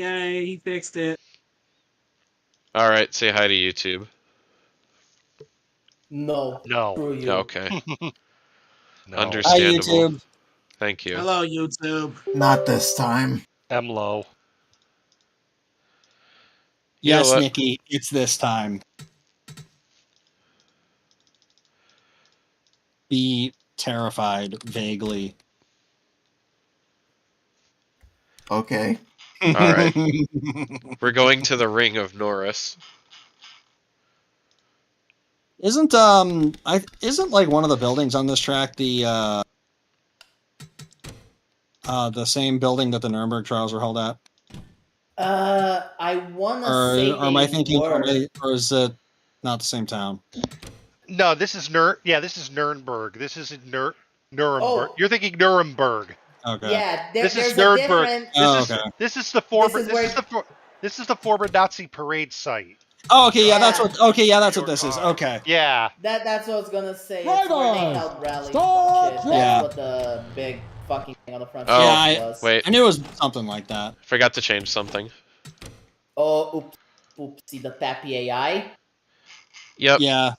Yay, he fixed it. All right, say hi to YouTube. No. No. Screw you. Okay, No. Hi, understandable. YouTube. Thank you. Hello, YouTube. Not this time. I'm low. You know Yes, what? Nikki, it's this time. Be terrified, vaguely. Okay. All right, we're going to the ring of Norris. Isn't isn't like one of the buildings on this track the same building that the Nuremberg trials were held at? I wanna say Or am I they thinking, were. or is it not the same town? No, this is this is Nuremberg. This is Nuremberg. Oh. You're thinking Nuremberg. Okay. Yeah, This there's is a Nuremberg. different. Oh, This okay. is this is the former This is this is the former Nazi parade site. Oh, okay, yeah, that's Yeah. what. Okay, yeah, that's what this is. Okay. Yeah. That's what I was gonna say. Right It's where they on. held rallies. Stop. Shit. That's Yeah. what the big fucking thing on the front Oh, side yeah, was. Wait, I knew it was something like that. forgot to change something. Oh, oopsie, the Tappy AI. Yep. Yeah.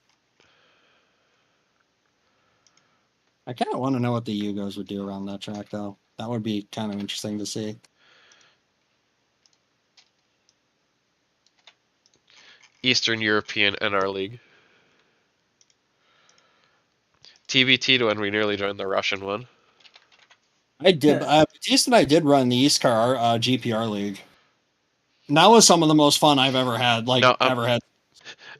I kind of want to know what the Yugos would do around that track, though. That would be kind of interesting to see. Eastern European NR League. TBT to when we nearly joined the Russian one. I did. Batista and I did run the East Car GPR League. And that was some of the most fun I've ever had. Like, No, ever had.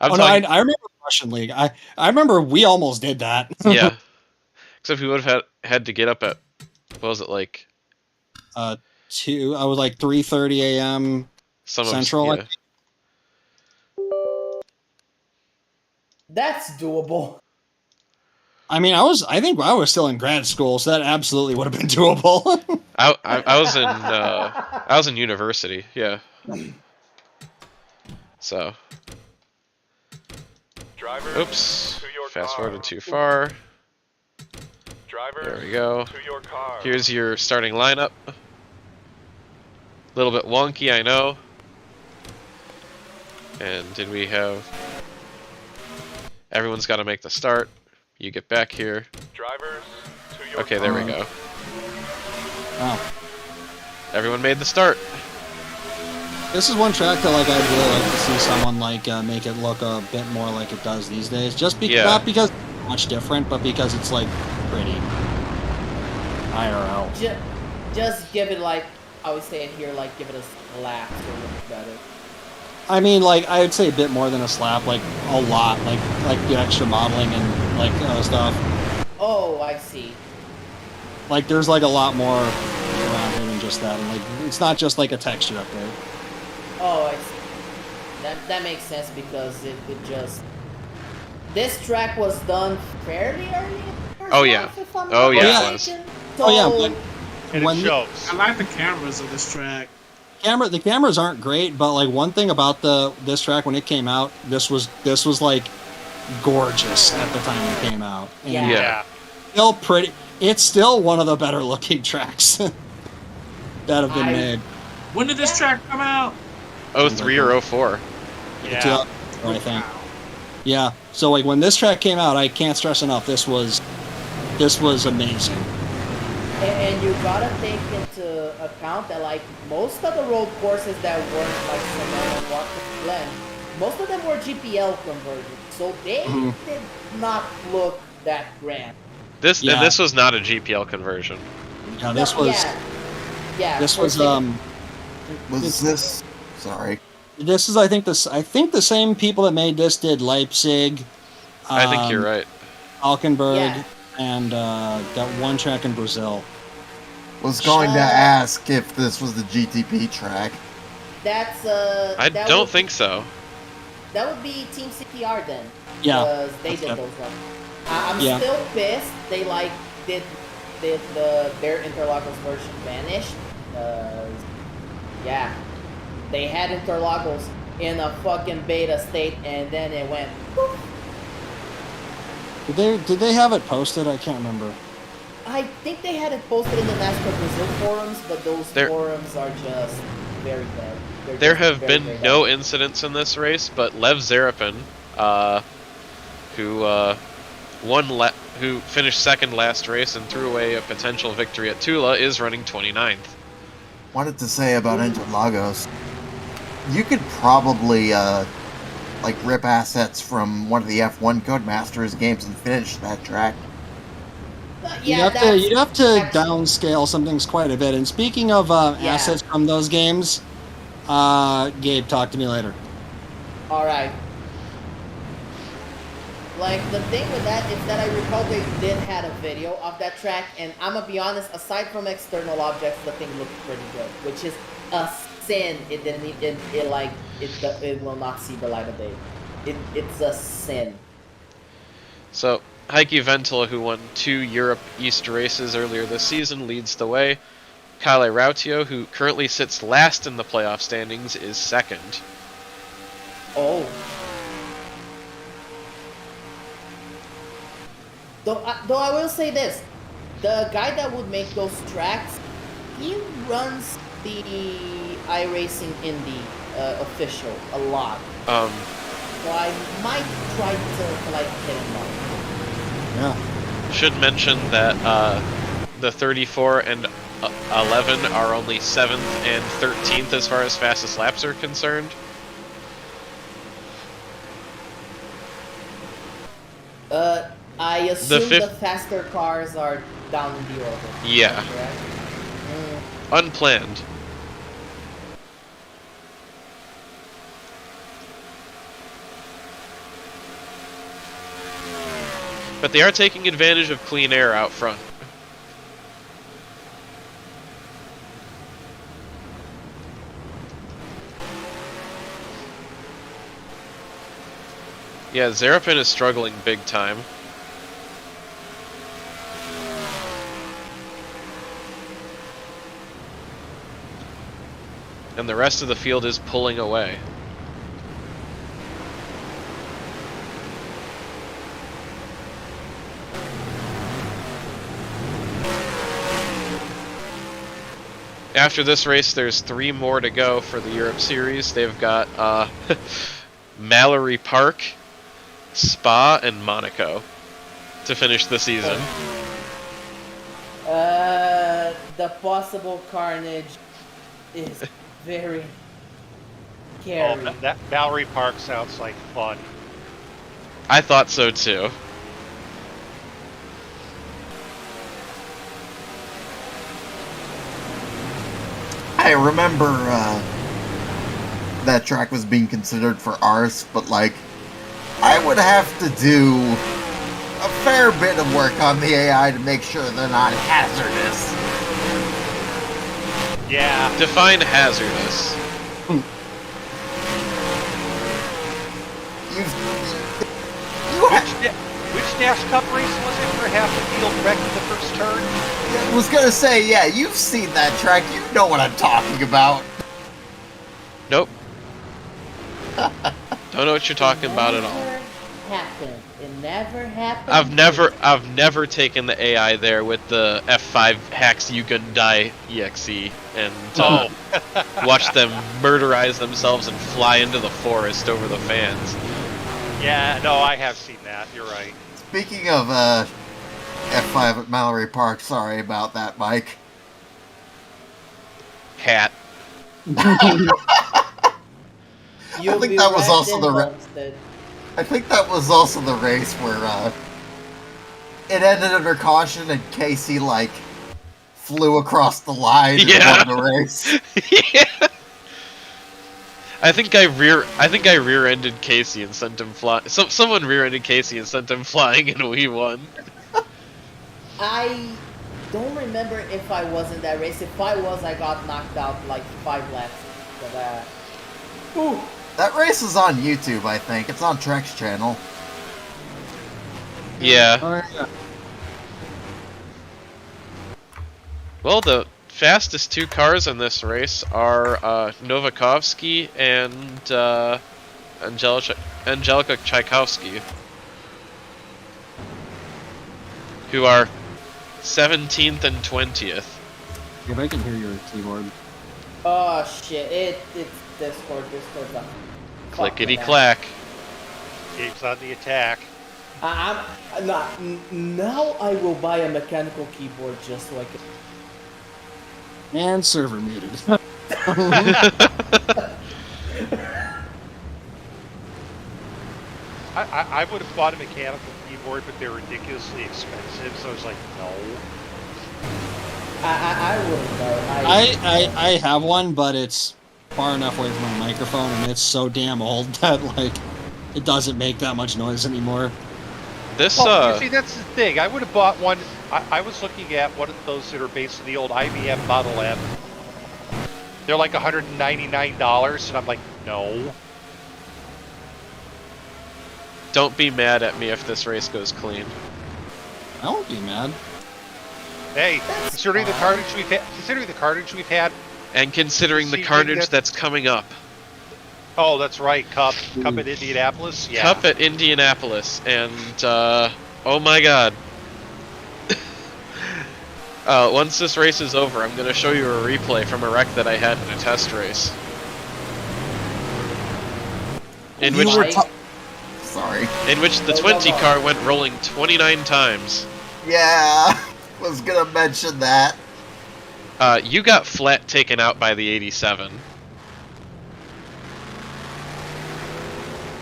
I'm Oh, talking, no, I remember the Russian League. I remember we almost did that. yeah. Except we would have had to get up at, what was it, like? 2. I was like 3:30 a.m. Some Central. Of, yeah. That's doable. I mean, I think I was still in grad school, so that absolutely would have been doable. I was in university, yeah. So. Drivers, Oops. to your Fast car. forwarded too far. Drivers, There we go. to your car. Here's your starting lineup. A little bit wonky, I know. And did we have... Everyone's got to make the start. You get back here. Drivers, to your Okay, car. there we go. Oh. Everyone made the start. This is one track that like I'd really like to see someone like make it look a bit more like it does these days. Just because, Yeah. not because it's much different, but because it's like pretty IRL. Just give it like I would say it here, like give it a slap to look better. I mean, like I would say a bit more than a slap, like a lot, like the extra modeling and like stuff. Oh, I see. Like there's like a lot more around here than just that, and like it's not just like a texture update. Oh, I see. That makes sense because it just this track was done fairly early. Oh, yeah. If I'm Oh, not yeah, it mistaken. Oh yeah, So- but And When- it shows. I like the cameras of this track. the cameras aren't great, but like one thing about this track when it came out, this was like gorgeous at the time it came out. And Yeah. Yeah. still pretty. It's still one of the better looking tracks that have been I- made. When did this track come out? 03 or 04. Yeah. I think. Yeah. So like when this track came out, I can't stress enough. This was amazing. And you gotta take into account that like most of the road courses that weren't like Sonoma and Watkins Glen, most of them were GPL converted, so they did not look that grand. This Yeah. and this was not a GPL conversion. Yeah. This No, was. yeah. This for was example- Was this? Sorry. This is I think the same people that made this did Leipzig. I think you're right. Alkenberg Yeah. and that one track in Brazil. Was going to ask if this was the GTP track. That's I that don't would- think so. That would be Team CPR then. Yeah. Because they That's did good. those ones. I'm Yeah. still pissed they like did their Interlagos version vanish. Yeah, they had Interlagos in a fucking beta state and then it went. Poof. Did they have it posted? I can't remember. I think they had it posted in the NASCAR Brazil forums, but those There- forums are just very bad. They're There just have very, been very no bad. incidents in this race, but Lev Zarapin, who finished second last race and threw away a potential victory at Tula, is running 29th. Wanted to say about Interlagos, you could probably like rip assets from one of the F1 Codemasters games and finish that track. Yeah, You'd have to actually- downscale some things quite a bit. And speaking of Yeah. assets from those games, Gabe, talk to me later. All right. Like, the thing with that is that I recall they did had a video of that track, and I'm gonna be honest, aside from external objects, the thing looked pretty good, which is a sin. It didn't, it will not see the light of day. It's a sin. So, Heikki Ventila, who won 2 Europe East races earlier this season, leads the way. Kyle Rautio, who currently sits last in the playoff standings, is second. Oh. Though I will say this, the guy that would make those tracks, he runs the iRacing Indy official a lot. So I might try to like hit him up. Yeah. Should mention that the 34 and 11 are only 7th and 13th as far as fastest laps are concerned. I assume the fifth- faster cars are down in the order. Yeah. Correct? Unplanned. But they are taking advantage of clean air out front. Yeah, Zarapin is struggling big time. And the rest of the field is pulling away. After this race, there's 3 more to go for the Europe Series. They've got Mallory Park, Spa, and Monaco to finish the season. The possible carnage is very scary. Oh, that Mallory Park sounds like fun. I thought so too. I remember that track was being considered for ours, but like, I would have to do a fair bit of work on the AI to make sure they're not hazardous. Yeah. Define hazardous. Which Nash Cup race was it where half the field wrecked in the first turn? I was gonna say, yeah, you've seen that track, you know what I'm talking about. Nope. Don't know what you're talking about at all. Happened. It never happened. I've never taken the AI there with the F5 hacks you can die EXE and watch them murderize themselves and fly into the forest over the fans. Yeah, no, I have seen that. You're right. Speaking of F5 at Mallory Park, sorry about that, Mike. Hat. You'll I think be that was wrecked also in the Homestead. I think that was also the race where it ended under caution and Casey like flew across the line and Yeah. won the race. Yeah. I think I rear-ended Casey and sent him flying. Someone rear-ended Casey and sent him flying, and we won. I don't remember if I was in that race. If I was, I got knocked out like 5 laps for that. Ooh. That race is on YouTube, I think. It's on Trek's channel. Yeah. Oh, yeah. Well, the fastest 2 cars in this race are Novakovsky and Angelica Tchaikovsky, who are 17th and 20th. If I can hear your keyboard. Oh shit! It's Discord. Discord's a Clickety fucking clack. Gabe's on the attack. I'm not. Now I will buy a mechanical keyboard just so I can. And server muted. I would have bought a mechanical keyboard, but they're ridiculously expensive, so I was like, no. I wouldn't know. I have one, but it's far enough away from my microphone, and it's so damn old that like it doesn't make that much noise anymore. This Well, you see, that's the thing. I would have bought one. I was looking at one of those that are based on the old IBM Model M. They're like $199, and I'm like, no. don't be mad at me if this race goes clean. I won't be mad. Hey, considering the carnage we've had, And considering the See, carnage that- that's coming up. oh, that's right, Cup at Indianapolis. Yeah. Cup at Indianapolis, and oh my god. Once this race is over, I'm going to show you a replay from a wreck that I had in a test race. In You which, were sorry. in which the 20 car went rolling 29 times. Yeah, was gonna mention that. You got flat taken out by the 87.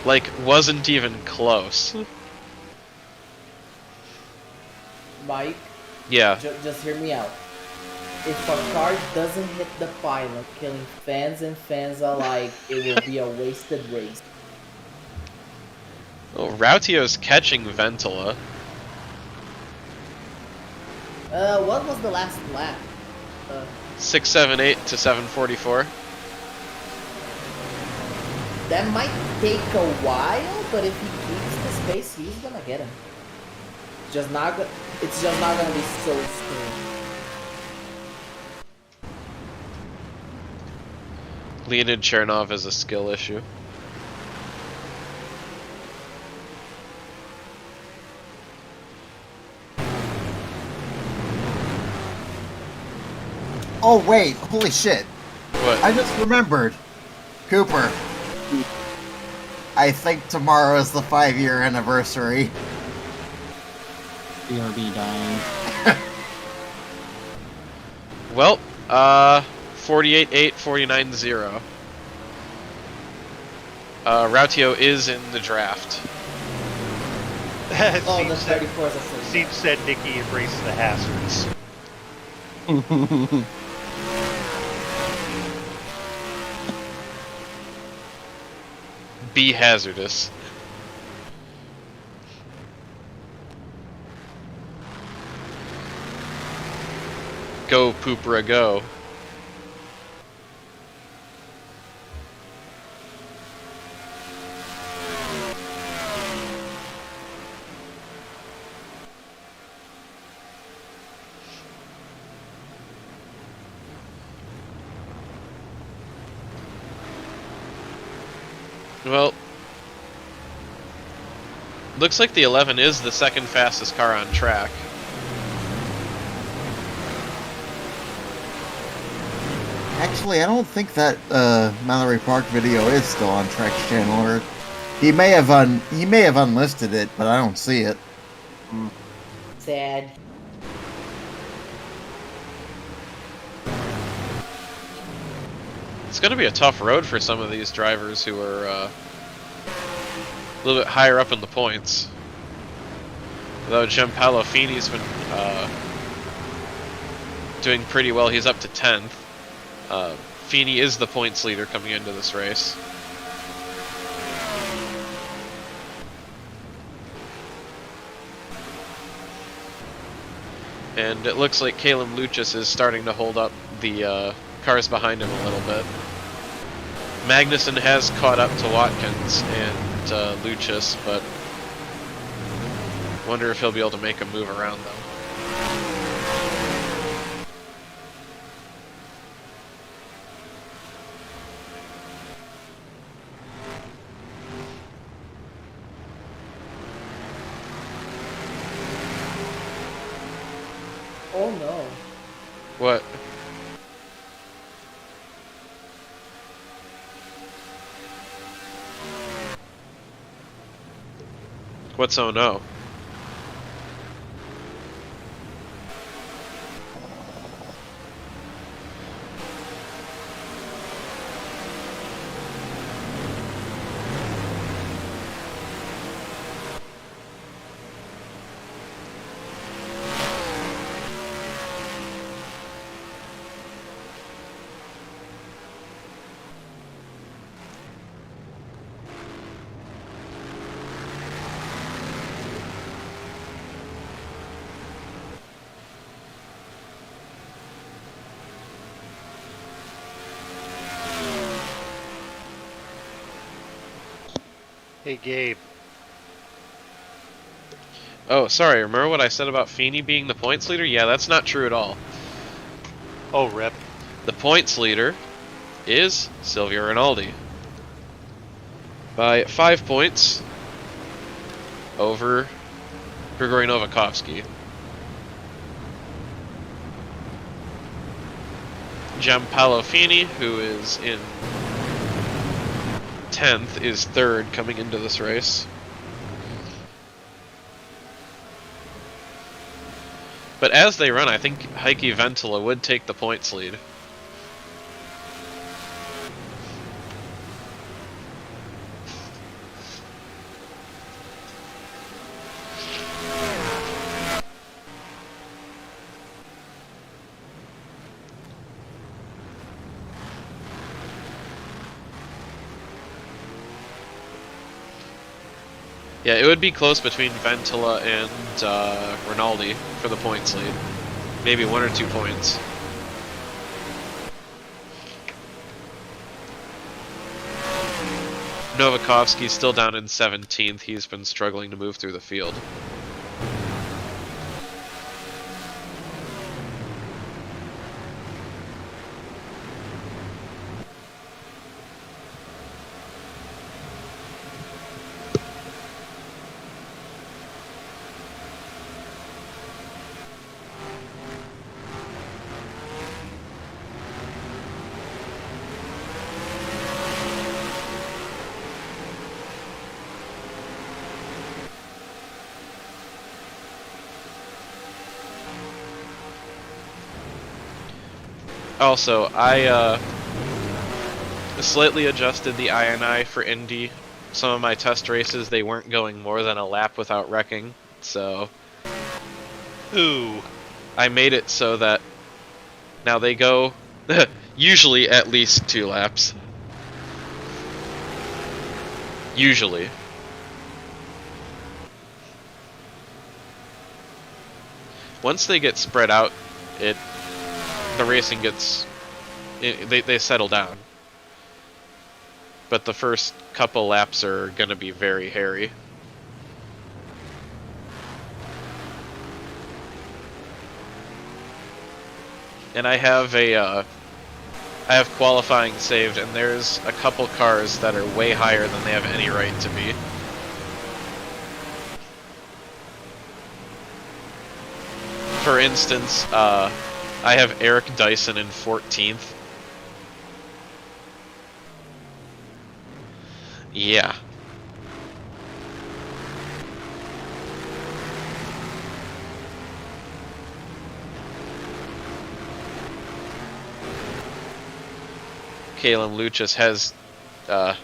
Like, wasn't even close. Mike, Yeah. just hear me out. If a car doesn't hit the pylon, killing fans and fans alike, it will be a wasted race. Oh, Rautio's catching Ventola. What was the last lap? 678 to 744. That might take a while, but if he keeps the space, he's gonna get him. It's just not gonna be so soon. Leonid Chernov is a skill issue. Oh wait, holy shit! What? I just remembered, Cooper. I think tomorrow is the 5-year anniversary. BRB dying. Well, 48-8, 49-0. Rautio is in the draft. Oh, the Seems said, 34 is a free. Seems said Nikki embraces the hazards. Be hazardous. Go, Poopra, go. Well, looks like the 11 is the second fastest car on track. Actually, I don't think that Mallory Park video is still on Trek's channel, or he may have unlisted it, but I don't see it. Sad. It's going to be a tough road for some of these drivers who are a little bit higher up in the points. Though Gianpaolo Fini's been doing pretty well. He's up to 10th. Fini is the points leader coming into this race. And it looks like Caleb Luchas is starting to hold up the cars behind him a little bit. Magnussen has caught up to Watkins and Luchas, but wonder if he'll be able to make a move around them. Oh no. What? What's oh no? Hey, Gabe. Oh, sorry, remember what I said about Feeney being the points leader? Yeah, that's not true at all. Oh, rip. The points leader is Silvio Rinaldi. By 5 points over Grigory Novakovsky. Gianpaolo Fini, who is in 10th, is 3rd coming into this race. But as they run, I think Heikki Ventila would take the points lead. Yeah, it would be close between Ventila and Rinaldi for the points lead. Maybe 1 or 2 points. Novakovsky's still down in 17th. He's been struggling to move through the field. Also, I slightly adjusted the INI for Indy. Some of my test races, they weren't going more than a lap without wrecking, so Ooh. I made it so that now they go usually at least 2 laps. Usually. Once they get spread out, the racing gets they settle down. But the first couple laps are gonna be very hairy. And I have qualifying saved, and there's a couple cars that are way higher than they have any right to be. For instance, I have Eric Dyson in 14th. Yeah. Kalen Luchas has a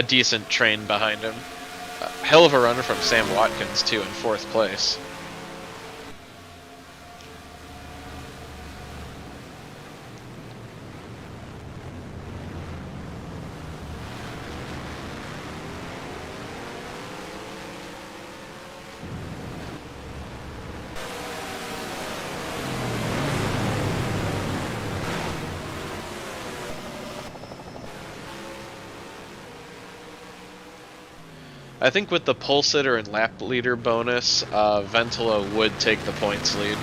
decent train behind him. Hell of a run from Sam Watkins, too, in 4th place. I think with the pole sitter and lap leader bonus, Ventila would take the points lead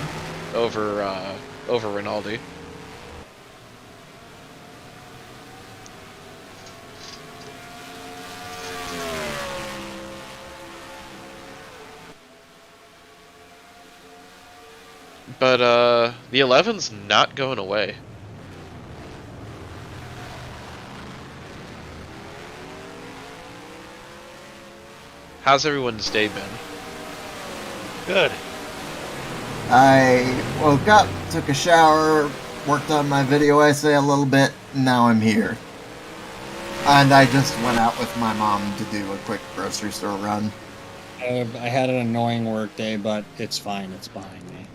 over Rinaldi. But the 11's not going away. How's everyone's day been? Good. I woke up, took a shower, worked on my video essay a little bit, and now I'm here. And I just went out with my mom to do a quick grocery store run. I had an annoying work day, but it's fine. It's behind me.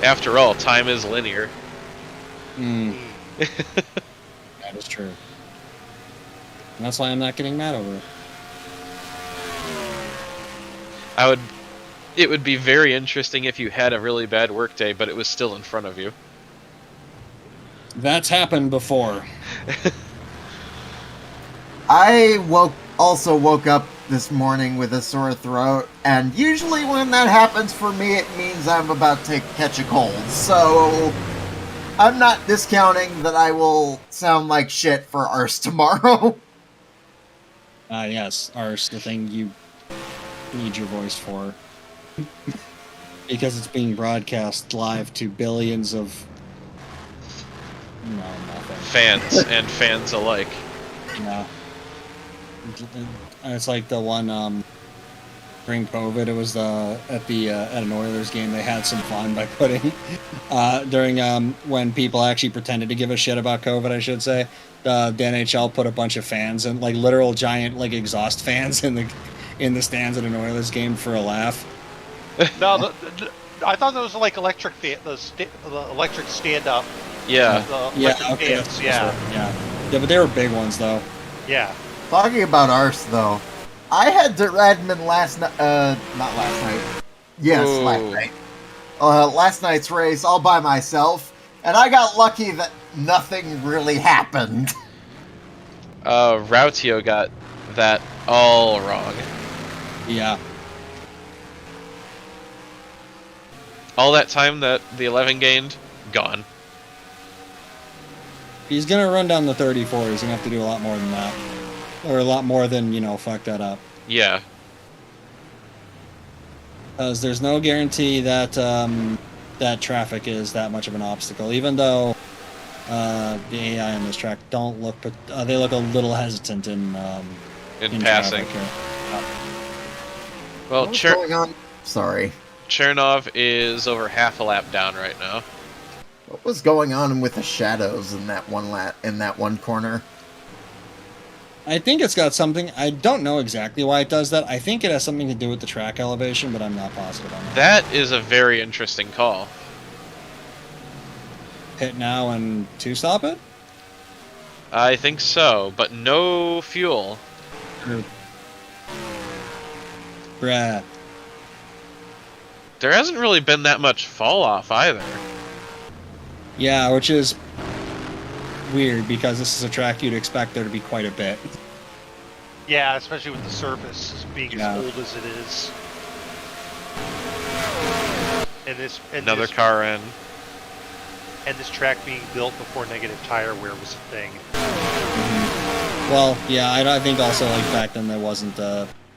After all, time is linear. That is true. And that's why I'm not getting mad over it. It would be very interesting if you had a really bad work day, but it was still in front of you. That's happened before. I also woke up this morning with a sore throat, and usually when that happens for me, it means I'm about to catch a cold. So I'm not discounting that I will sound like shit for ours tomorrow. Yes, ours, the thing you need your voice for. Because it's being broadcast live to billions of... No, nothing. Fans and fans alike. Yeah. It's like the one during COVID. It was at an Oilers game. They had some fun by putting during when people actually pretended to give a shit about COVID. I should say the NHL put a bunch of fans and like literal giant like exhaust fans in the stands at an Oilers game for a laugh. No, I thought those were like electric the electric stand up. Yeah. Okay. Fans, yeah. But they were big ones though. Yeah. Talking about arse, though, I had to Redmond last night. Not last night. Yes, Ooh. last night. Last night's race all by myself, and I got lucky that nothing really happened. Rautio got that all wrong. Yeah. All that time that the 11 gained, gone. He's gonna run down the 34. He's gonna have to do a lot more than that. Or a lot more than, fuck that up. Yeah. Because there's no guarantee that that traffic is that much of an obstacle. Even though the AI on this track don't look, they look a little hesitant in passing. traffic here. Well, What's going on? Sorry. Chernov is over half a lap down right now. What was going on with the shadows in that one corner? I think it's got something. I don't know exactly why it does that. I think it has something to do with the track elevation, but I'm not positive on that. That is a very interesting call. Hit now and two stop it? I think so, but no fuel. Bruh. There hasn't really been that much fall off either. Yeah, which is weird because this is a track you'd expect there to be quite a bit. Yeah, especially with the surface being as old as it is. Another car in. And this track being built before negative tire wear was a thing. Well, yeah, I think also like back then there wasn't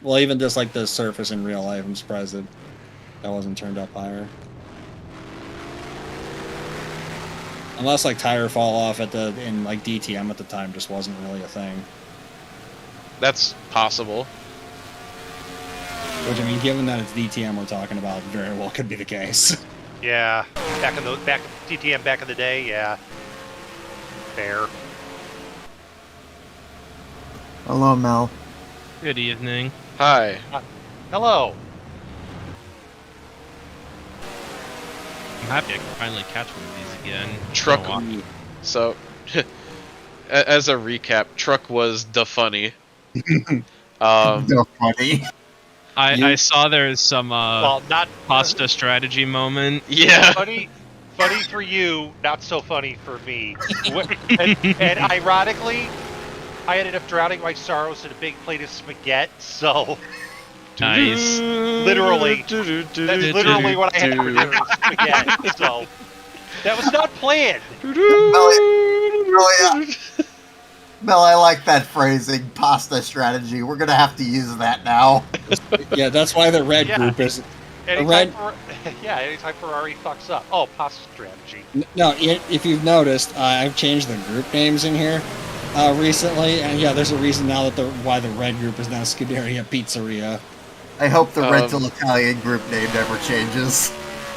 well, even just like the surface in real life, I'm surprised that wasn't turned up higher. Unless like tire fall off in like DTM at the time just wasn't really a thing. That's possible. Which I mean, given that it's DTM we're talking about, very well could be the case. Yeah, DTM back in the day, yeah. Fair. Hello, Mel. Good evening. Hi. Hello. I'm happy I can finally catch one of these again. Truck. Oh, So, as a recap, Truck was the funny. So funny. I saw there's some Well, not pasta strategy moment. Yeah. funny for you, not so funny for me. and ironically, I ended up drowning my sorrows in a big plate of spaghetti, so... Nice. Literally. That's literally what I had for dinner, spaghetti, so... That was not planned! Mel, I like that phrasing, pasta strategy. We're gonna have to use that now. Yeah, that's why the red group is... Anytime Ferrari fucks up. Oh, pasta strategy. No, if you've noticed, I've changed the group names in here. recently, and yeah, there's a reason now that why the red group is now Scuderia Pizzeria. I hope the rental Italian group name never changes.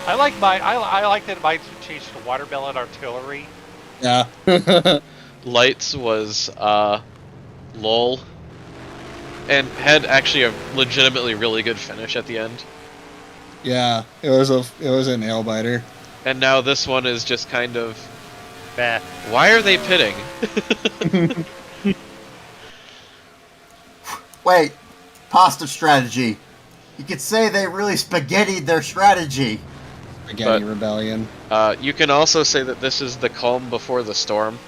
I like mine. I like that mine's changed to Watermelon Artillery. Yeah. Lights was LOL, and had actually a legitimately really good finish at the end. Yeah, it was a nail biter. And now this one is just kind of, Bah. why are they pitting? Wait, pasta strategy. You could say they really spaghettied their strategy. Spaghetti But- Rebellion. You can also say that this is the calm before the storm.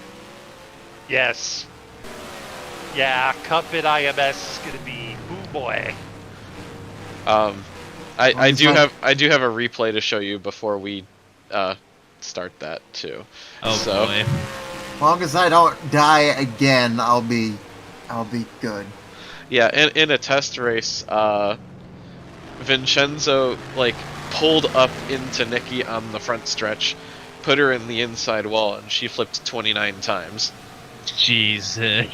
Yes. Yeah, Cup at IMS is gonna be boo boy. I do have a replay to show you before we start that too. Oh So- boy. As long as I don't die again, I'll be good. Yeah, in a test race, Vincenzo pulled up into Nikki on the front stretch, put her in the inside wall, and she flipped 29 times. Jesus.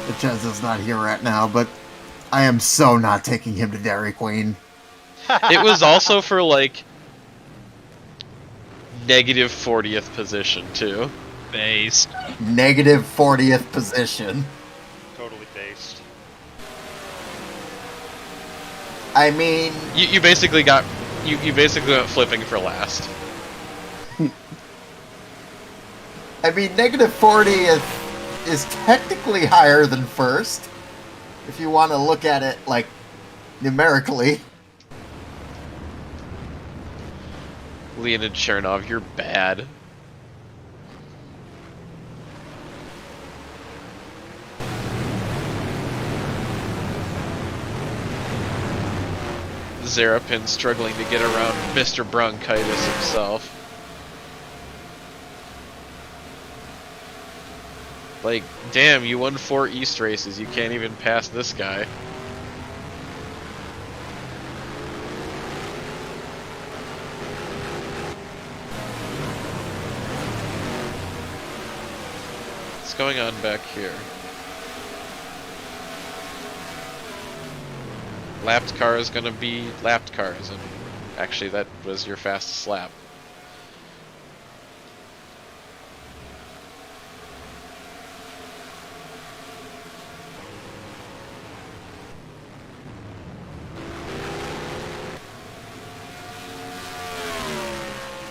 Vincenzo's not here right now, but I am so not taking him to Dairy Queen. It was also for negative 40th position too. Based. Negative 40th position. Totally based. I mean, You basically got you basically went flipping for last. negative 40th is technically higher than first, if you want to look at it numerically. Leonid Chernov, you're bad. Zarapin struggling to get around Mr. Bronchitis himself. Damn, you won 4 East races, you can't even pass this guy. What's going on back here? Lapped car is gonna be lapped cars, and actually that was your fastest lap.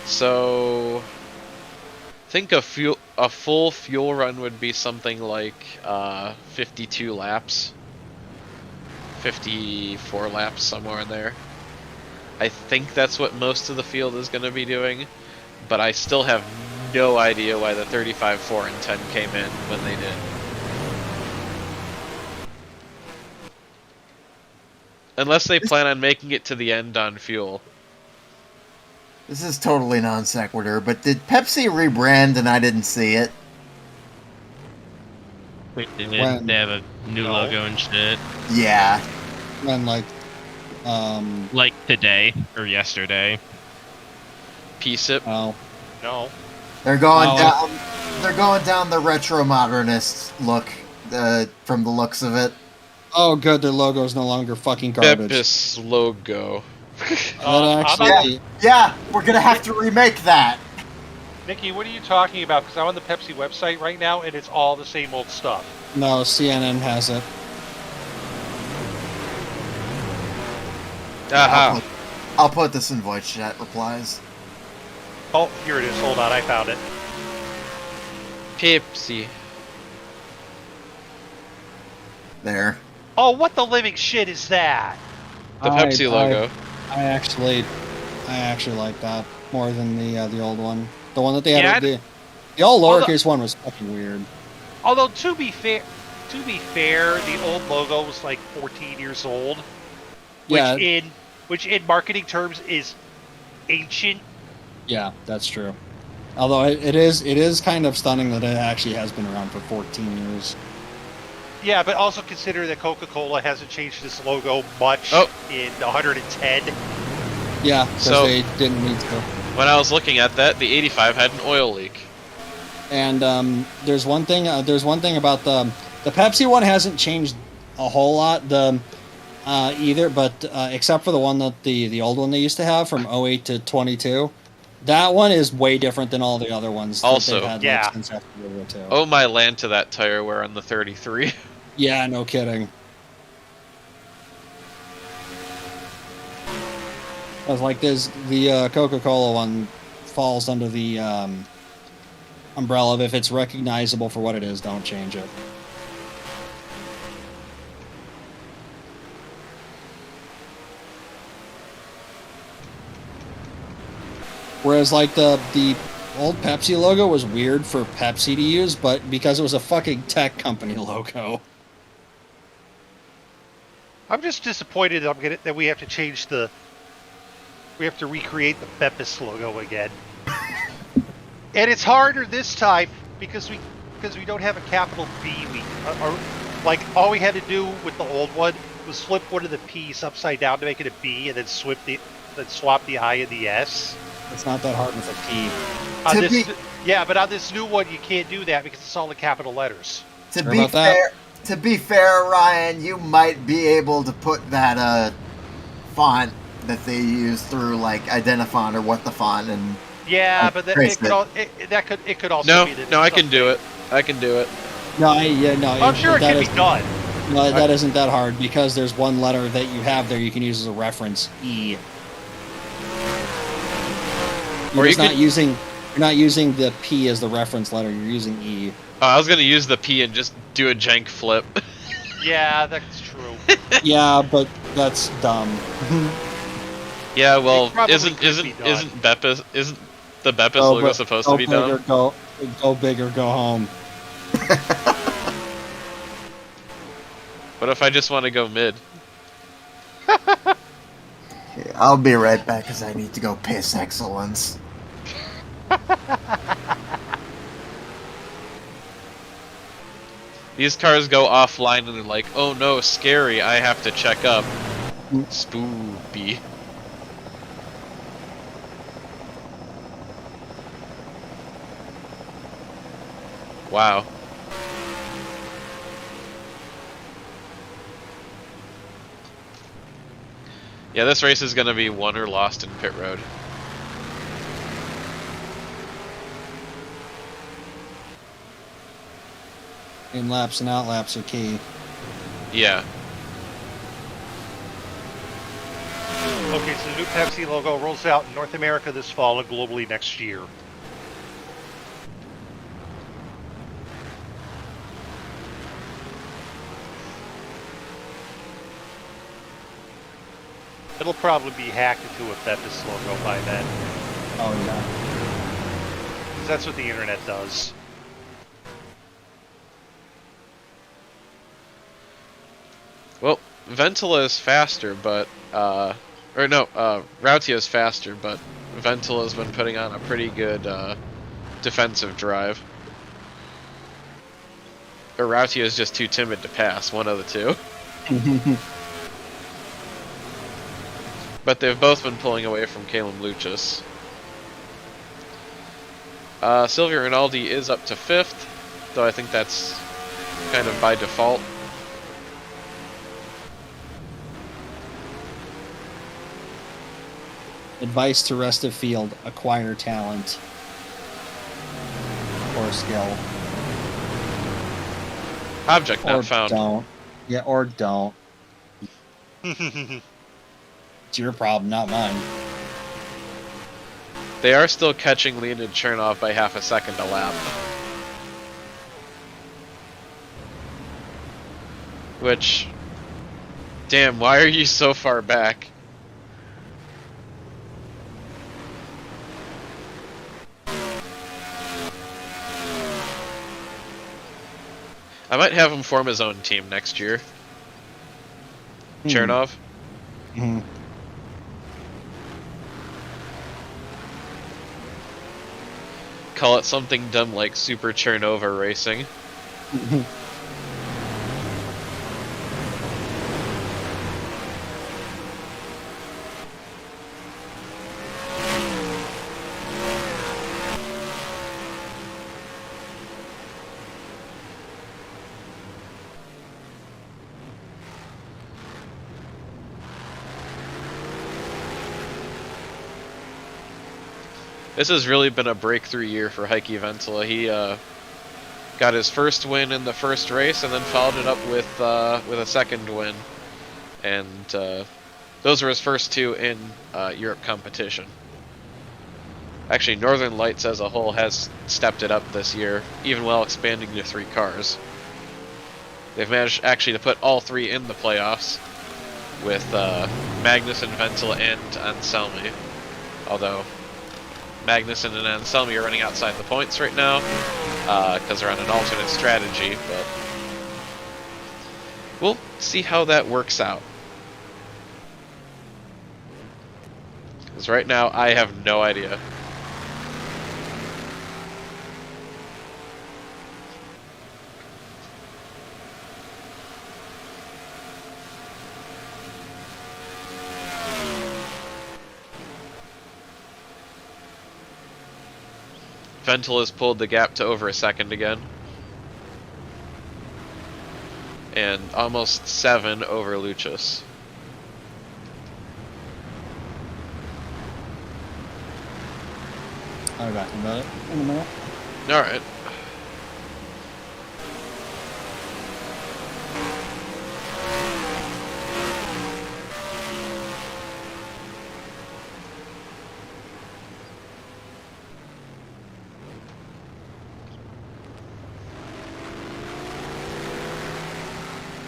So, I think a full fuel run would be something like 52 laps. 54 laps, somewhere in there. I think that's what most of the field is going to be doing, but I still have no idea why the 35, 4, and 10 came in when they did. Unless they plan on making it to the end on fuel. This is totally non sequitur, but did Pepsi rebrand and I didn't see it? Wait, they When? have a new No. logo and shit. Yeah. When Like today or yesterday. PCIP. oh, No. They're going Oh, down. They're going down the retro modernist look, from the looks of it. oh, good, their logo is no longer fucking garbage. Epis logo. That actually, Yeah, we're gonna have to remake that. Nikki, what are you talking about? Because I'm on the Pepsi website right now, and it's all the same old stuff. no, CNN has it. Aha. I'll put this in voice chat replies. Oh, here it is. Hold on, I found it. Pepsi. There. Oh, what the living shit is that? The Pepsi logo. I actually like that more than the old one. The one that they Yeah, had. The old Well, the- lowercase one was fucking weird. Although to be fair, the old logo was like 14 years old, Yeah, which in marketing terms is ancient. yeah, that's true. Although it is kind of stunning that it actually has been around for 14 years. Yeah, but also consider that Coca-Cola hasn't changed its logo much in 110. Yeah, because So- they didn't need to. When I was looking at that, the 85 had an oil leak. And there's one thing. There's one thing about the Pepsi one hasn't changed a whole lot. Either, but except for the one that the old one they used to have from 08 to 22. That one is way different than all the other ones. Also, that they've had, yeah. like, since after World War II. Oh my land to that tire wear on the 33. Yeah, no kidding. I was like, there's the Coca-Cola one falls under the umbrella of if it's recognizable for what it is, don't change it. Whereas, like, the old Pepsi logo was weird for Pepsi to use, but because it was a fucking tech company logo. I'm just disappointed that we have to change we have to recreate the Beppis logo again. And it's harder this time because we don't have a capital B. Like, all we had to do with the old one was flip one of the P's upside down to make it a B, and then swap the I and the S. It's not that hard with a P. Yeah, but on this new one, you can't do that because it's all in capital letters. To be fair, Ryan, you might be able to put that font that they use through, like, Identifont or what the font, and yeah, but it could also be No, I can do it. I can do it. No, I'm sure it can be done. No, that isn't that hard because there's one letter that you have there you can use as a reference, E. You're not using the P as the reference letter. You're using E. I was gonna use the P and just do a jank flip. Yeah, that's true. Yeah, but that's dumb. Yeah, well, It probably isn't could be done. the Beppis logo supposed to be done? Go big or go home. What if I just want to go mid? Okay, I'll be right back because I need to go piss excellence. These cars go offline and they're like, oh no, scary, I have to check up. Spoopy. Wow. Yeah, this race is gonna be won or lost in pit road. In laps and out laps are key. Yeah. Okay, so the new Pepsi logo rolls out in North America this fall and globally next year. It'll probably be hacked into a Beppis logo by then. Oh yeah. 'Cause that's what the internet does. Well, Ventila is faster, but Rautia is faster, but Ventila's been putting on a pretty good defensive drive. Or Rautia is just too timid to pass, one of the two. But they've both been pulling away from Calum Lucius. Silvio Rinaldi is up to 5th, though I think that's kind of by default. Advice to rest of field: acquire talent or skill. Object not Or found. don't. Yeah, or don't. It's your problem, not mine. They are still catching Leonid Chernov by half a second a lap. Which, damn, why are you so far back? I might have him form his own team next year. Chernov. Mm-hmm. Call it something dumb like Super Chernova Racing. This has really been a breakthrough year for Heikki Ventila. He got his first win in the first race, and then followed it up with a second win, and those were his first two in Europe competition. Actually, Northern Lights as a whole has stepped it up this year, even while expanding to 3 cars. They've managed actually to put all 3 in the playoffs, with Magnussen, Ventila, and Anselmi. Although Magnussen and Anselmi are running outside the points right now, because they're on an alternate strategy, but we'll see how that works out. Because right now, I have no idea. Ventil has pulled the gap to over a second again. And almost 7 over Luchas. I'll be back about it in a minute. Alright.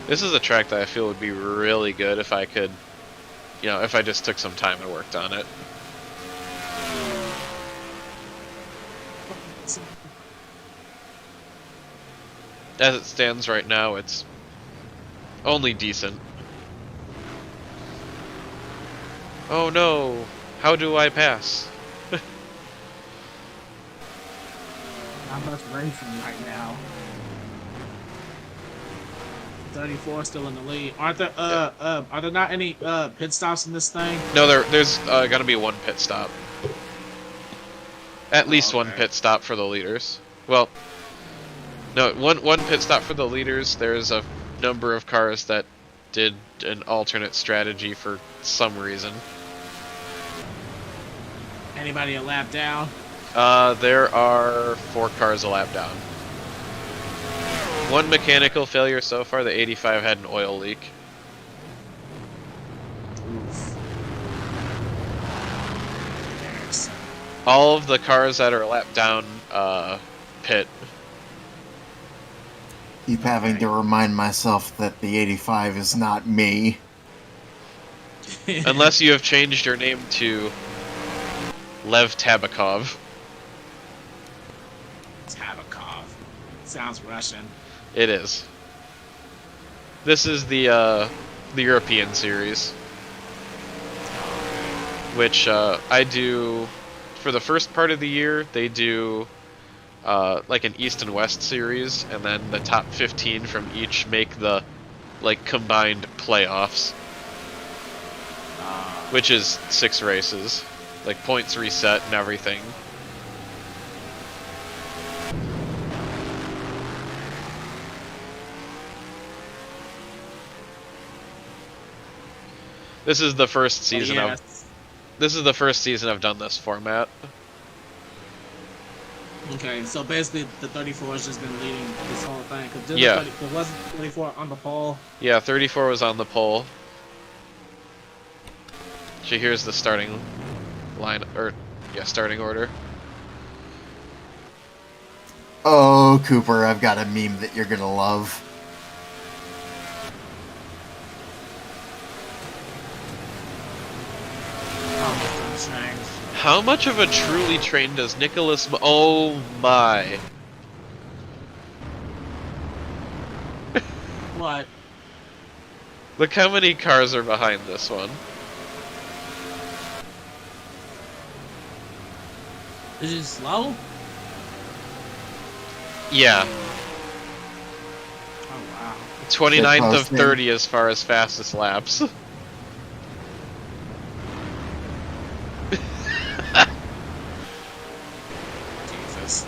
This is a track that I feel would be really good if I could, you know, if I just took some time and worked on it. As it stands right now, it's only decent. Oh no! How do I pass? Not much racing right now. 34 still in the lead. Are there not any pit stops in this thing? No, there's gonna be 1 pit stop. At least 1 pit stop for the leaders. Well, no, one pit stop for the leaders. There's a number of cars that did an alternate strategy for some reason. Anybody a lap down? There are 4 cars a lap down. 1 mechanical failure so far. The 85 had an oil leak. Oof. There's All of the cars that are a lap down pit. Keep having to remind myself that the 85 is not me. Unless you have changed your name to Lev Tabakov. Tabakov. Sounds Russian. It is. This is the European Series, which I do for the first part of the year. They do like an East and West series, and then the top 15 from each make the like combined playoffs, which is 6 races, like points reset and everything. This is the first season This is the first season I've done this format. Okay, so basically the 34 has just been leading this whole thing. Cause Yeah. There wasn't 34 on the pole. Yeah, 34 was on the pole. So here's the starting line, or yeah, starting order. Oh, Cooper, I've got a meme that you're gonna love. How much of a truly train does Nicholas? Oh my! What? Look how many cars are behind this one. Is it slow? Yeah, Oh wow. 29th of Shitposting. 30 as far as fastest laps. Jesus.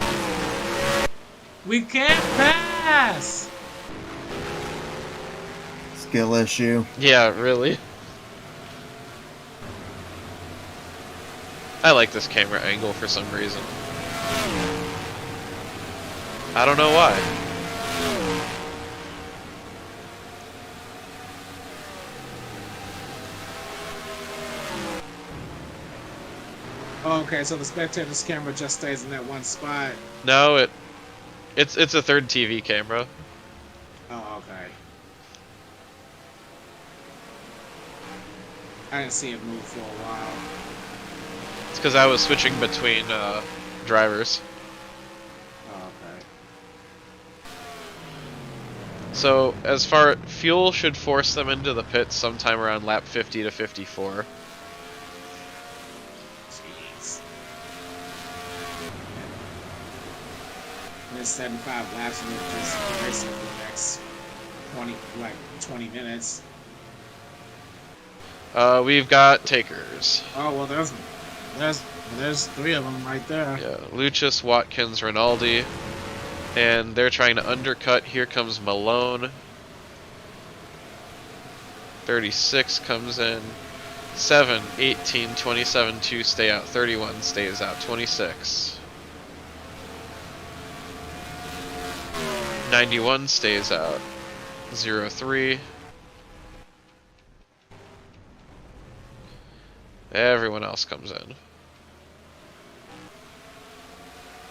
We can't pass! Skill issue. Yeah, really. I like this camera angle for some reason. I don't know why. Oh, okay, so the spectator's camera just stays in that one spot. No, it's a third TV camera. Oh, okay. I didn't see it move for a while. It's because I was switching between drivers. Oh, okay. So as far fuel should force them into the pits sometime around lap 50 to 54. Jeez. There's 75 laps and it's just racing for the next 20 minutes. We've got takers. Oh well, there's 3 of them right there. Yeah, Lucius, Watkins, Rinaldi, and they're trying to undercut. Here comes Malone. 36 comes in. 7, 18, 27, 2 stay out. 31 stays out. 26. 91 stays out. 03. Everyone else comes in.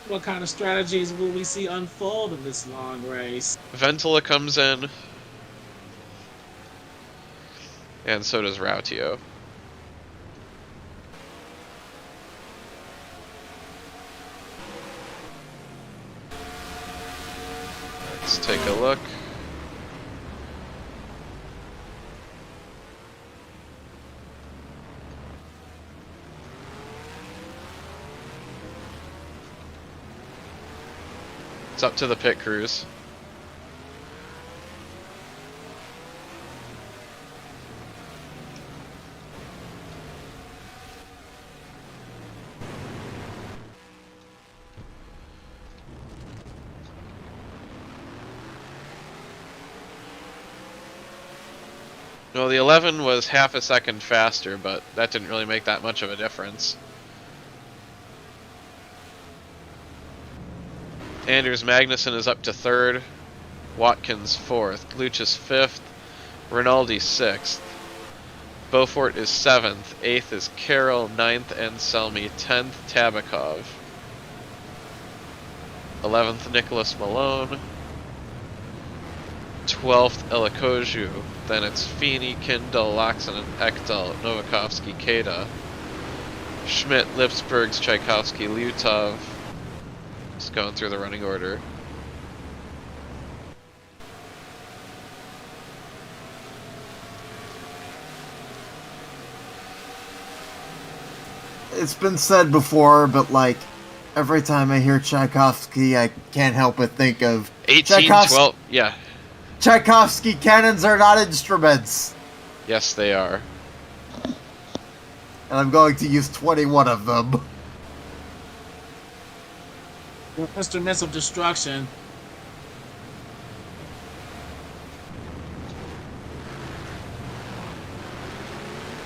What kind of strategies will we see unfold in this long race? Ventila comes in. And so does Rautio. Let's take a look. It's up to the pit crews. Well, the 11 was half a second faster, but that didn't really make that much of a difference. Anders Magnussen is up to 3rd, Watkins 4th, Lucius 5th, Rinaldi 6th, Beaufort is 7th, 8th is Carroll, 9th Anselmi, 10th Tabakov, 11th Nicholas Malone, 12th Elikoju, then it's Feeney, Kindle, Laxon, Ekdal, Novakovsky, Keda, Schmidt, Lipsbergs, Tchaikovsky, Lyutov. Just going through the running order. It's been said before, but like every time I hear Tchaikovsky, I can't help but think of 18, 12, yeah. Tchaikovsky cannons are not instruments, Yes, they are. and I'm going to use 21 of them. Instruments of destruction.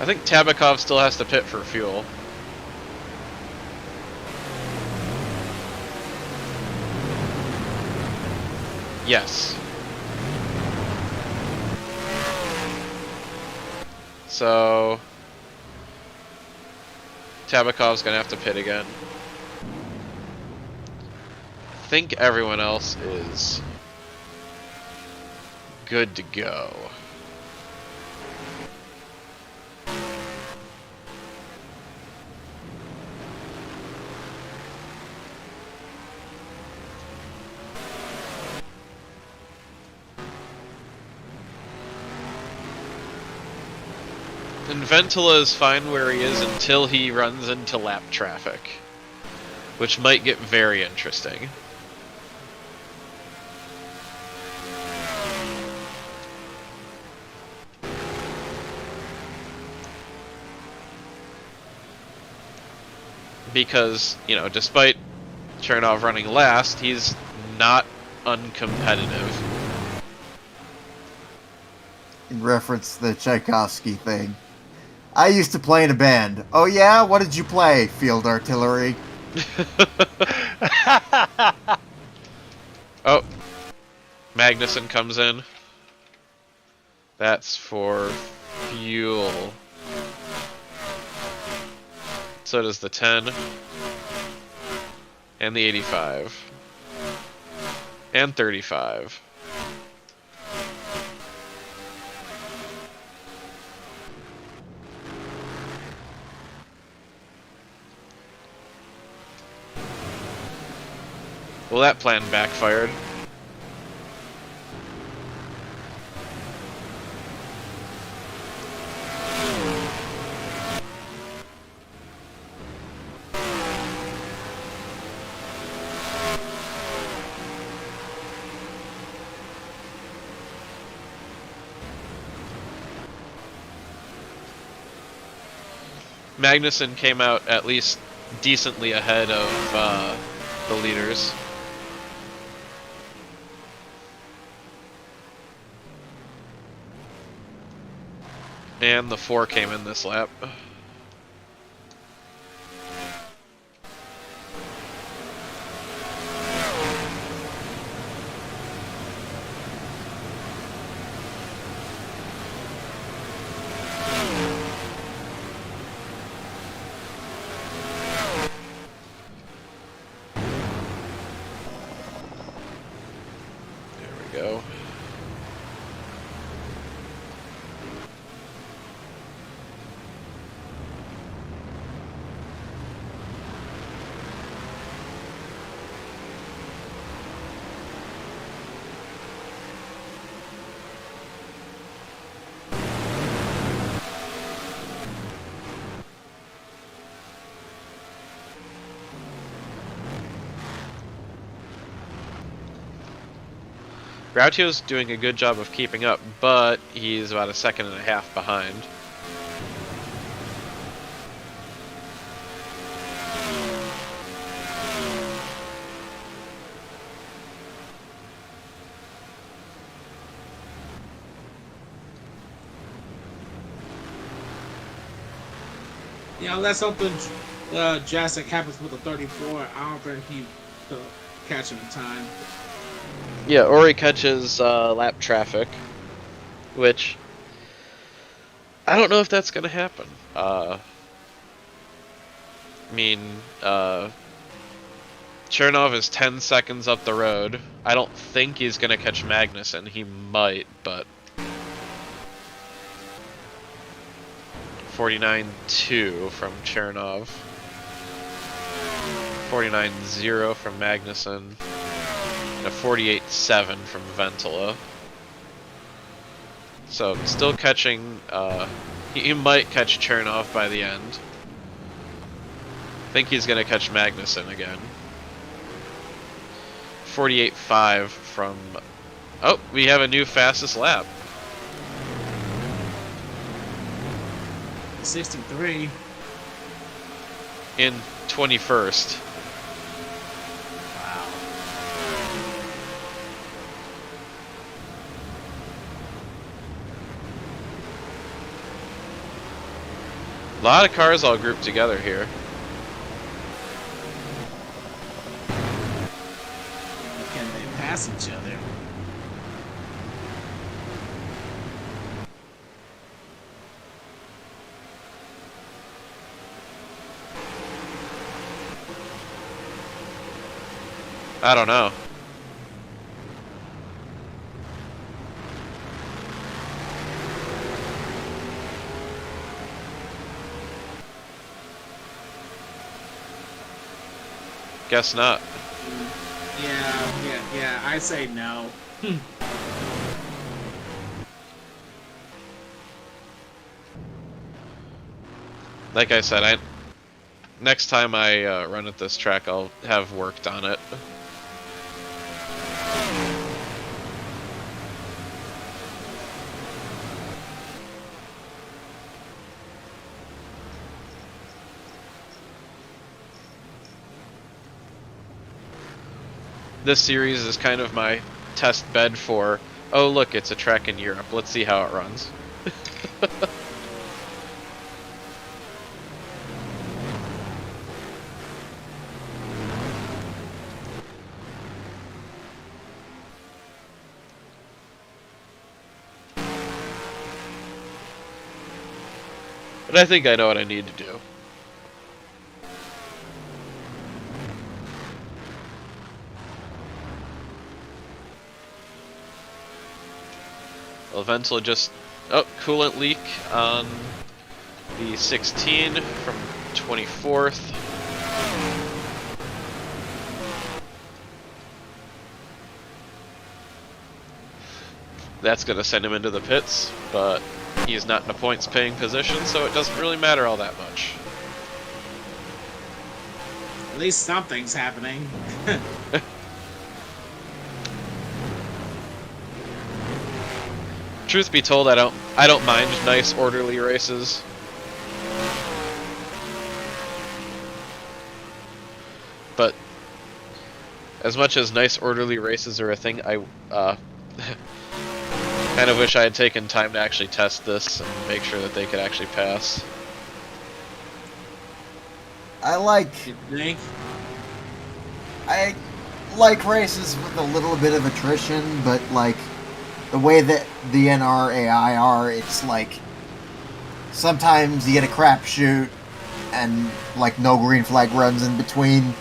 I think Tabakov still has to pit for fuel. Yes. So Tabakov's gonna have to pit again. I think everyone else is good to go. And Ventila is fine where he is until he runs into lap traffic, which might get very interesting. Because, you know, despite Chernov running last, he's not uncompetitive. In reference to the Tchaikovsky thing, I used to play in a band. Oh yeah? What did you play? Field artillery. Oh, Magnuson comes in. That's for fuel. So does the 10. And the 85. And 35. Well, that plan backfired. Magnuson came out at least decently ahead of the leaders. And the 4 came in this lap. There we go. Groucho's doing a good job of keeping up, but he's about a second and a half behind. Yeah, unless something drastic happens with the 34, I don't think he will catch him in time. Yeah, or he catches lap traffic, which I don't know if that's going to happen. I mean, Chernov is 10 seconds up the road. I don't think he's going to catch Magnuson. He might, but 49.2 from Chernov. 49.0 from Magnuson. And a 48.7 from Ventola. So, still catching, he might catch Chernov by the end. I think he's going to catch Magnuson again. 48.5 from... Oh, we have a new fastest lap. 63. In 21st. Wow. A lot of cars all grouped together here. Can they pass each other? I don't know. Guess not. Yeah, I say no. Like I said, next time I run at this track, I'll have worked on it. This series is kind of my test bed for, oh look, it's a track in Europe. Let's see how it runs. But I think I know what I need to do. Well, eventually just... Oh, coolant leak on the 16 from 24th. That's going to send him into the pits, but he's not in a points-paying position, so it doesn't really matter all that much. At least something's happening. Truth be told, I don't mind nice, orderly races. But as much as nice, orderly races are a thing, I kind of wish I had taken time to actually test this and make sure that they could actually pass. I like You think? races with a little bit of attrition, but like the way that the NRAI are, it's like sometimes you get a crapshoot and like no green flag runs in between,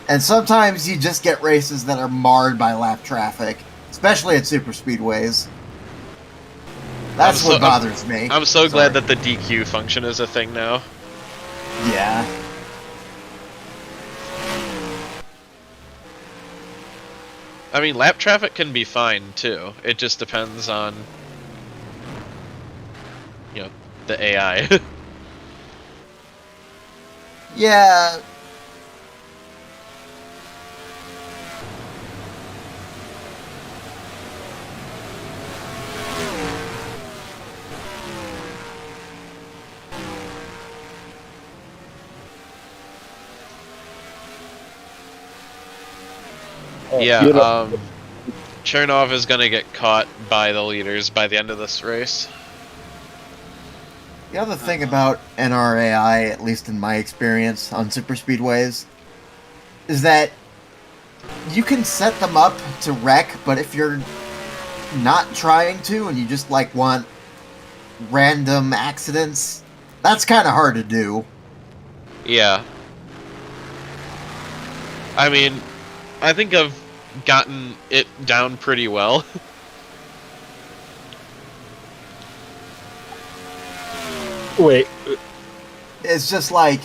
and sometimes you just get races that are marred by lap traffic, especially at super speedways. That's what bothers me. I'm so glad that the DQ function is a thing now. Yeah. I mean, lap traffic can be fine too. It just depends on, you know, the AI. Yeah. Yeah, Chernov is gonna get caught by the leaders by the end of this race. The other thing about NRAI, at least in my experience on super speedways, is that you can set them up to wreck, but if you're not trying to and you just like want random accidents, that's kind of hard to do. Yeah. I mean, I think I've gotten it down pretty well. Wait, It's just like,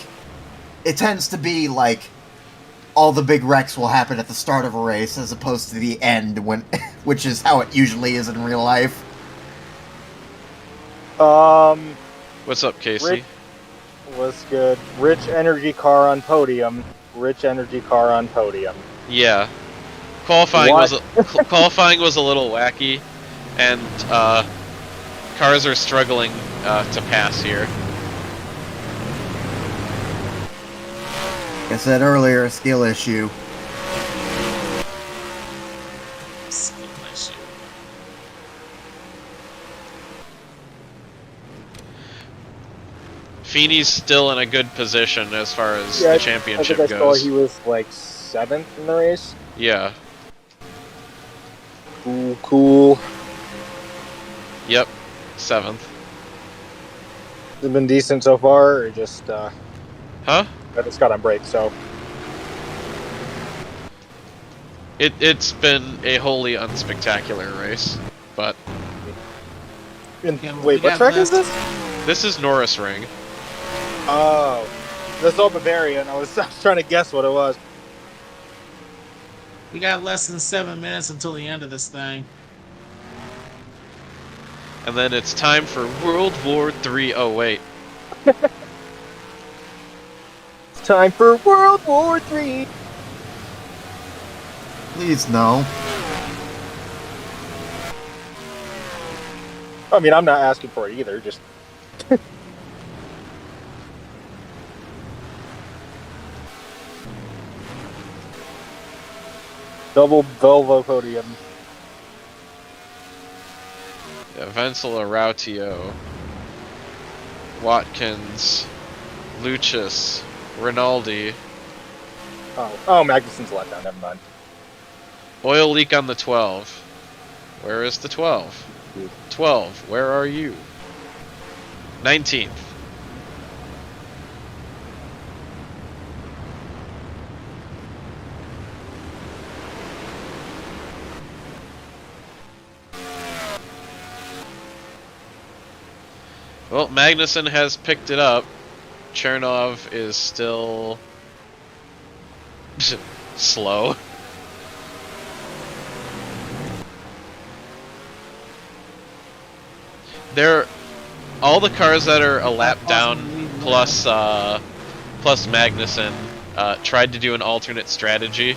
it tends to be like all the big wrecks will happen at the start of a race as opposed to the end, when, which is how it usually is in real life. What's up, Casey? Rick was good. Rich energy car on podium. Rich energy car on podium. Yeah. Qualifying What? qualifying was a little wacky, and cars are struggling to pass here. Like I said earlier, a skill issue. Skill issue. Feeney's still in a good position as far as Yeah, the championship I think I goes. saw he was like 7th in the race. Yeah. Cool. Yep. 7th. Has it been decent so far, or just Huh? I just got on break, so It's been a wholly unspectacular race, but Yeah, wait, we what got track is less- this? this is Norisring. Oh, that's all Bavaria, and I was trying to guess what it was. We got less than 7 minutes until the end of this thing. And then it's time for World War III. Oh, wait. It's time for World War III. Please no. I mean, I'm not asking for it either. Just double Volvo podium. Yeah, Venzel Arautio, Watkins, Lucius, Rinaldi. Oh, Magnuson's let down. Never mind. Oil leak on the 12. Where is the 12? 12, where are you? 19th. Well, Magnussen has picked it up. Chernov is still slow. All the cars that are a lap down plus Magnussen tried to do an alternate strategy.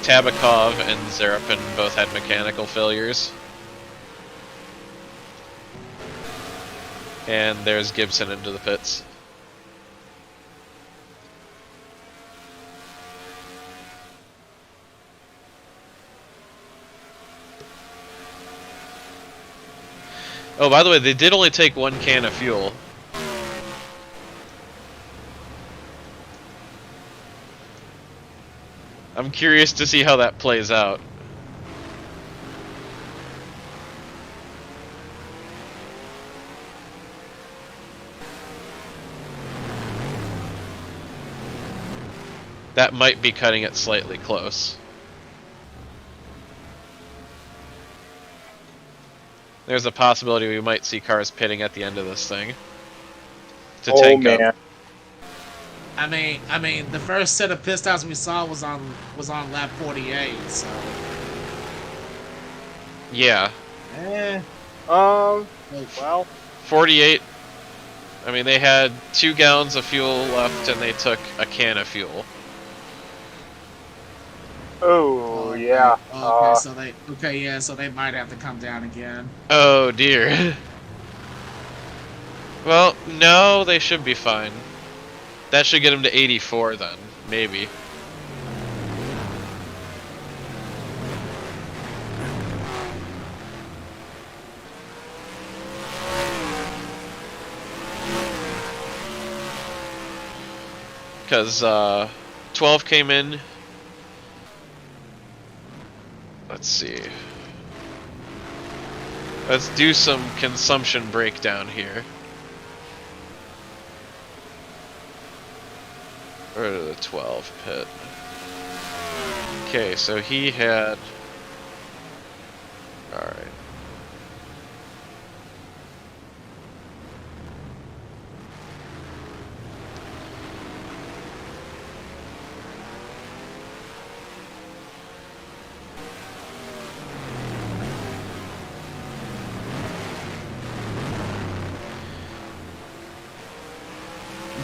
Tabakov and Zarapin both had mechanical failures. And there's Gibson into the pits. Oh, by the way, they did only take 1 can of fuel. I'm curious to see how that plays out. That might be cutting it slightly close. There's a possibility we might see cars pitting at the end of this thing to tank up. I mean, the first set of pit stops we saw was on lap 48. So. Yeah. Well, 48. I mean, they had 2 gallons of fuel left, and they took a can of fuel. oh yeah. Okay, so they might have to come down again. Oh dear. Well, no, they should be fine. That should get them to 84 then, maybe. Because 12 came in. Let's see. Let's do some consumption breakdown here. Where to the 12 pit? Okay, so he had... Alright.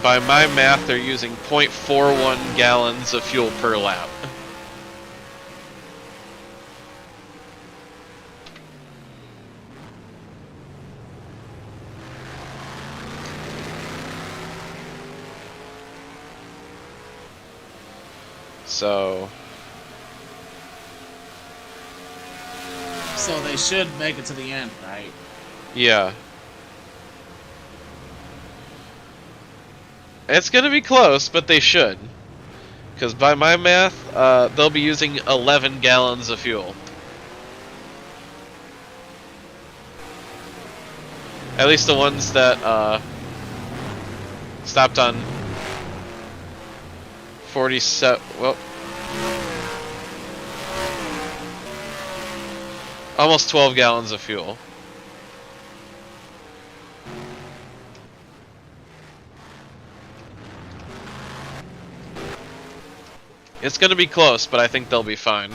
By my math, they're using 0.41 gallons of fuel per lap. So they should make it to the end, right? yeah. It's gonna be close, but they should. Because by my math, they'll be using 11 gallons of fuel. At least the ones that stopped on 47. Well, almost 12 gallons of fuel. It's gonna be close, but I think they'll be fine.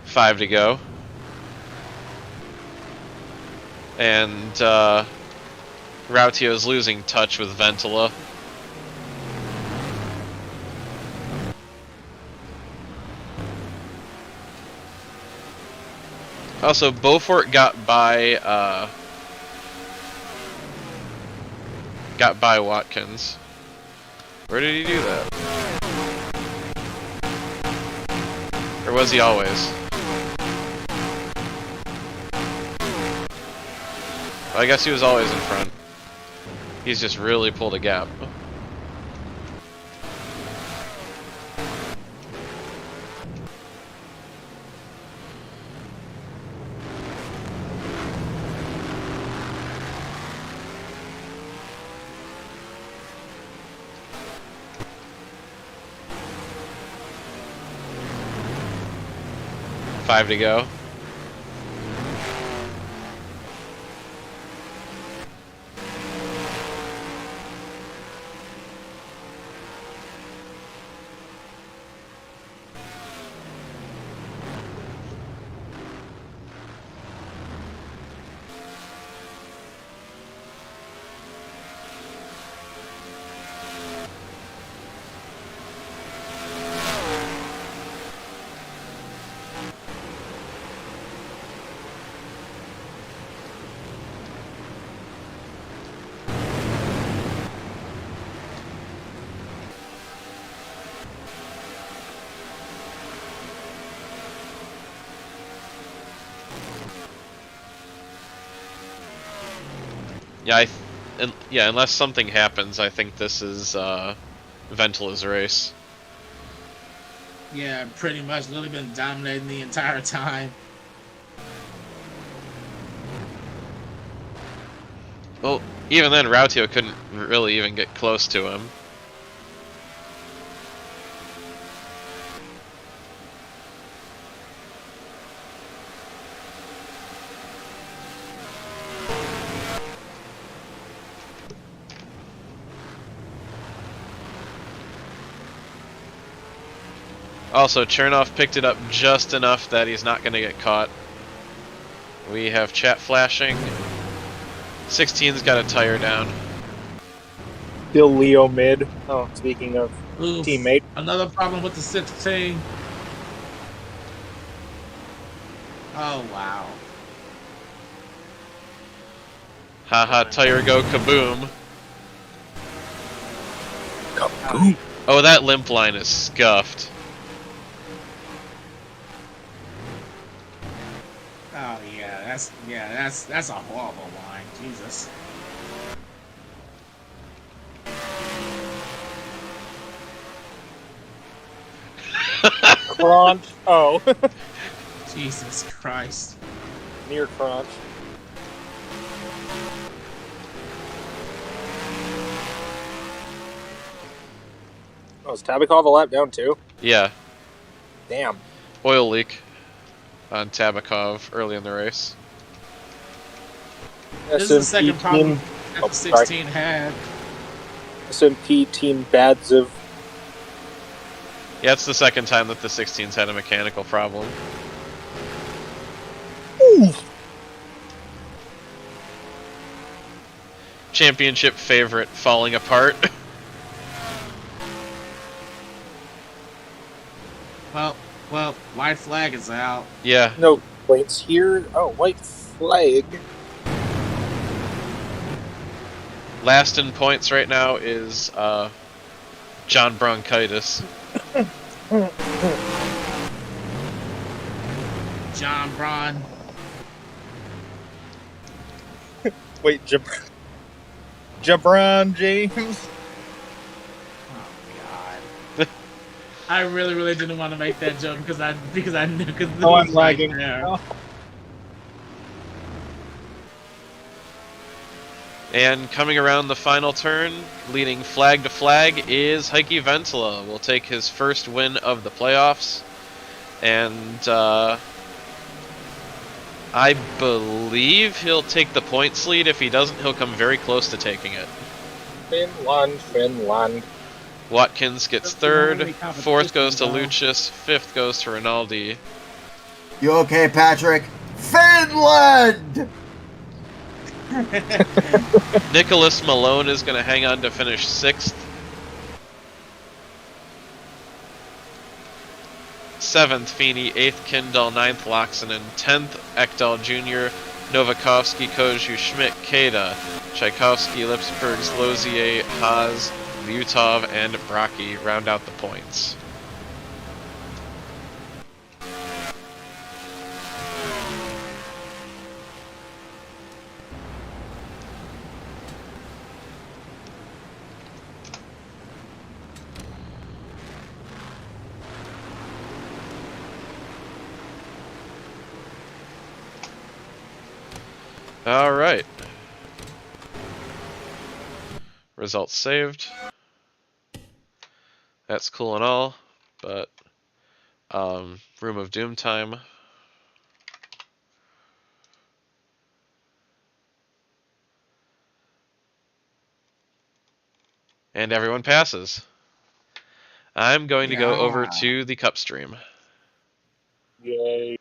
Five to go. And Rautio's losing touch with Ventila. Also, Beaufort got by Watkins. Where did he do that? Or was he always? I guess he was always in front. He's just really pulled a gap. 5 to go. Yeah, yeah, unless something happens, I think this is Ventila's race. Yeah, pretty much. Literally been dominating the entire time. Well, even then, Rautio couldn't really even get close to him. Also, Chernoff picked it up just enough that he's not going to get caught. We have chat flashing. 16's got a tire down. Still Leo mid. Oh, speaking of Oof. teammate. Another problem with the 16. Oh, wow. Haha, tire go kaboom. Kaboom. Oh, that limp line is scuffed. Oh yeah, that's a horrible line. Jesus. Crunch. Oh. Jesus Christ. Near crunch. Oh, is Tabakov a lap down too? Yeah, Damn. oil leak on Tabakov early in the race. This is the second SMP problem team. that Oh, the sorry. 16 had. SMP team Badziv. Yeah, it's the second time that the 16's had a mechanical problem. Championship favorite falling apart. Well, white flag is out. Yeah, No points here. Oh, white flag. last in points right now is John Bronchitis. John Braun. Wait, Jabron James. Oh God. I really didn't want to make that joke because I knew because Oh, I'm lagging. There. And coming around the final turn, leading flag to flag, is Heikki Ventila. Will take his first win of the playoffs. And I believe he'll take the points lead. If he doesn't, he'll come very close to taking it. Finland. Watkins gets third, fourth goes to Lucius, fifth goes to Rinaldi. You okay, Patrick? Finland! Nicholas Malone is going to hang on to finish sixth. Seventh, Feeney. Eighth, Kindall. Ninth, Loxonen. 10th, Ekdal Jr., Novakovsky, Koju, Schmidt, Kada, Tchaikovsky, Lipsbergs, Lozier, Haas, Vyutov, and Brockie round out the points. Alright. Results saved. That's cool and all, but Room of Doom time. And everyone passes. I'm going to go over Yeah. to the cup stream. Yay.